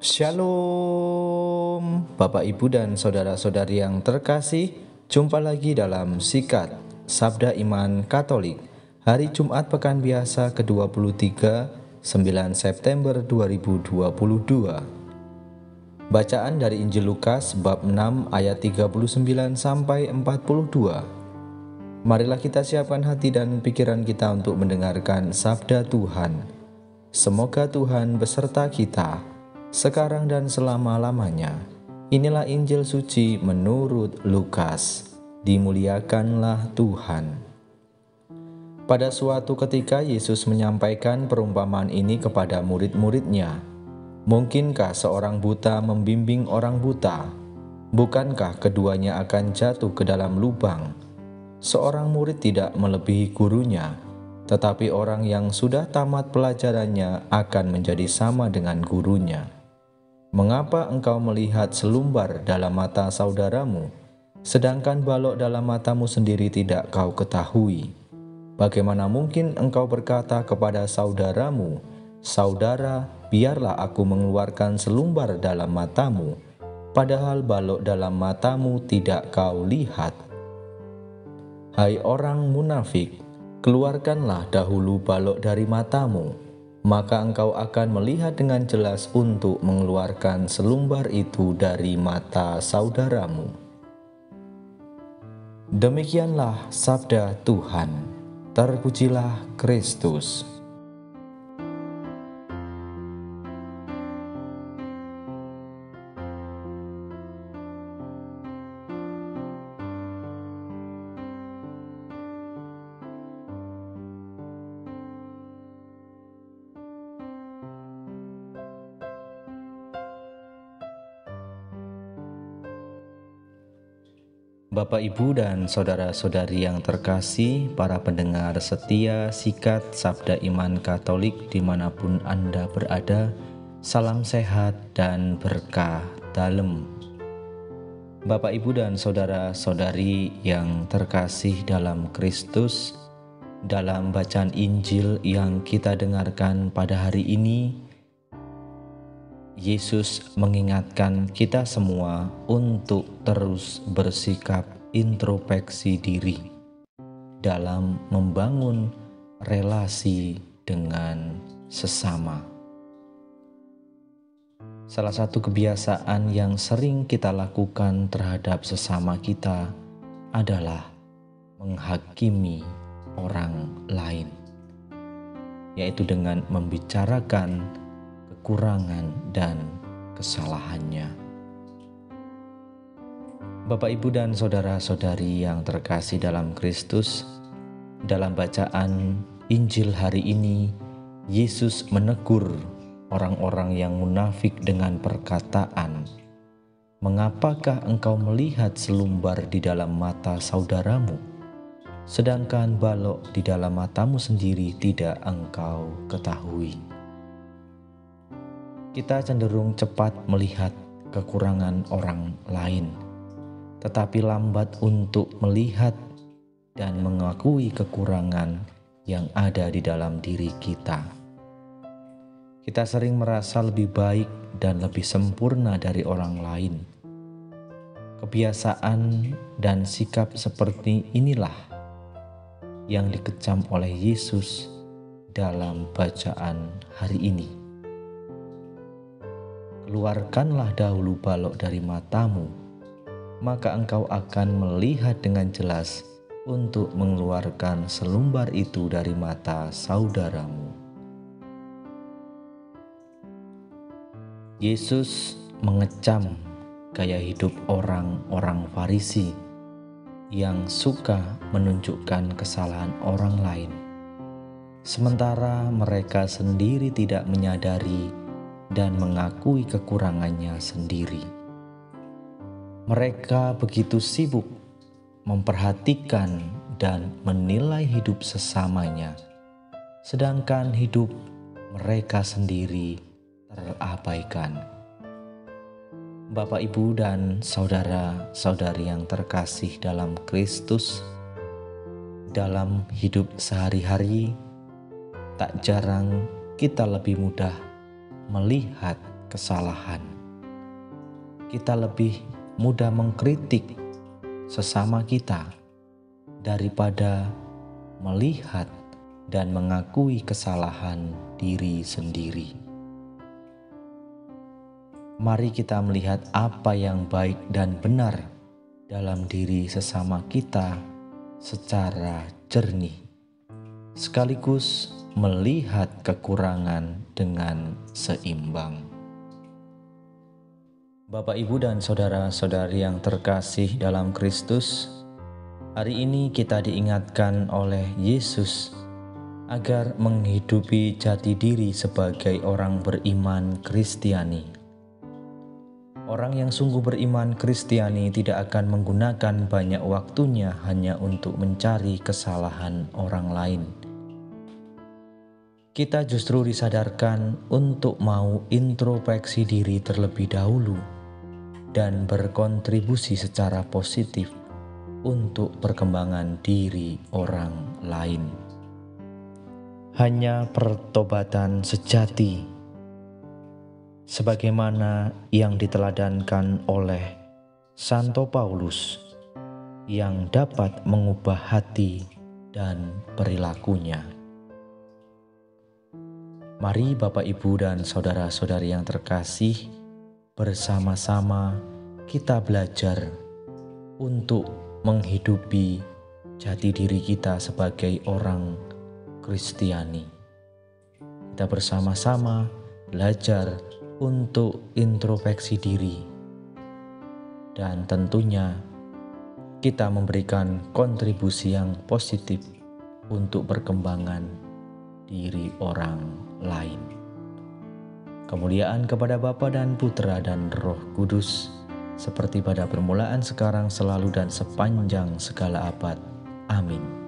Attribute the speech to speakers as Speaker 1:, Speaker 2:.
Speaker 1: Shalom, Bapak Ibu dan saudara-saudari yang terkasih. Jumpa lagi dalam Sikat Sabda Iman Katolik hari Jumat Pekan Biasa ke-23, 9 September 2022. Bacaan dari Injil Lukas bab 6 ayat 39 sampai 42. Marilah kita siapkan hati dan pikiran kita untuk mendengarkan sabda Tuhan. Semoga Tuhan beserta kita sekarang dan selama-lamanya. Inilah Injil suci menurut Lukas. Dimuliakanlah Tuhan. Pada suatu ketika Yesus menyampaikan perumpamaan ini kepada murid-muridnya. Mungkinkah seorang buta membimbing orang buta? Bukankah keduanya akan jatuh ke dalam lubang? Seorang murid tidak melebihi gurunya, tetapi orang yang sudah tamat pelajarannya akan menjadi sama dengan gurunya. Mengapa engkau melihat selumbar dalam mata saudaramu, sedangkan balok dalam matamu sendiri tidak kau ketahui? Bagaimana mungkin engkau berkata kepada saudaramu, "Saudara, biarlah aku mengeluarkan selumbar dalam matamu," padahal balok dalam matamu tidak kau lihat? Hai orang munafik, keluarkanlah dahulu balok dari matamu, maka engkau akan melihat dengan jelas untuk mengeluarkan selumbar itu dari mata saudaramu. Demikianlah sabda Tuhan. Terpujilah Kristus. Bapak, Ibu, dan saudara-saudari yang terkasih, para pendengar setia Sikat Sabda Iman Katolik dimanapun Anda berada, salam sehat dan berkah dalem. Bapak, Ibu, dan saudara-saudari yang terkasih dalam Kristus, dalam bacaan Injil yang kita dengarkan pada hari ini, Yesus mengingatkan kita semua untuk terus bersikap introspeksi diri dalam membangun relasi dengan sesama. Salah satu kebiasaan yang sering kita lakukan terhadap sesama kita adalah menghakimi orang lain, yaitu dengan membicarakan kekurangan dan kesalahannya. Bapak, Ibu, dan saudara-saudari yang terkasih dalam Kristus, dalam bacaan Injil hari ini, Yesus menegur orang-orang yang munafik dengan perkataan, "Mengapakah engkau melihat selumbar di dalam mata saudaramu, sedangkan balok di dalam matamu sendiri tidak engkau ketahui?" Kita cenderung cepat melihat kekurangan orang lain, tetapi lambat untuk melihat dan mengakui kekurangan yang ada di dalam diri kita. Kita sering merasa lebih baik dan lebih sempurna dari orang lain. Kebiasaan dan sikap seperti inilah yang dikecam oleh Yesus dalam bacaan hari ini. Keluarkanlah dahulu balok dari matamu, maka engkau akan melihat dengan jelas untuk mengeluarkan selumbar itu dari mata saudaramu. Yesus mengecam gaya hidup orang-orang Farisi yang suka menunjukkan kesalahan orang lain, sementara mereka sendiri tidak menyadari dan mengakui kekurangannya sendiri. Mereka begitu sibuk memperhatikan dan menilai hidup sesamanya, sedangkan hidup mereka sendiri terabaikan. Bapak, Ibu, dan saudara-saudari yang terkasih dalam Kristus, dalam hidup sehari-hari tak jarang kita lebih mudah melihat kesalahan. Kita lebih mudah mengkritik sesama kita daripada melihat dan mengakui kesalahan diri sendiri. Mari kita melihat apa yang baik dan benar dalam diri sesama kita secara jernih, sekaligus melihat kekurangan dengan seimbang. Bapak, Ibu, dan saudara-saudari yang terkasih dalam Kristus, hari ini kita diingatkan oleh Yesus agar menghidupi jati diri sebagai orang beriman Kristiani. Orang yang sungguh beriman Kristiani tidak akan menggunakan banyak waktunya hanya untuk mencari kesalahan orang lain. Kita justru disadarkan untuk mau introspeksi diri terlebih dahulu dan berkontribusi secara positif untuk perkembangan diri orang lain. Hanya pertobatan sejati, sebagaimana yang diteladankan oleh Santo Paulus, yang dapat mengubah hati dan perilakunya. Mari Bapak, Ibu, dan saudara-saudari yang terkasih, bersama-sama kita belajar untuk menghidupi jati diri kita sebagai orang Kristiani. Kita bersama-sama belajar untuk introspeksi diri, dan tentunya kita memberikan kontribusi yang positif untuk perkembangan diri orang lain. Kemuliaan kepada Bapa dan Putra dan Roh Kudus, seperti pada permulaan, sekarang, selalu, dan sepanjang segala abad. Amin.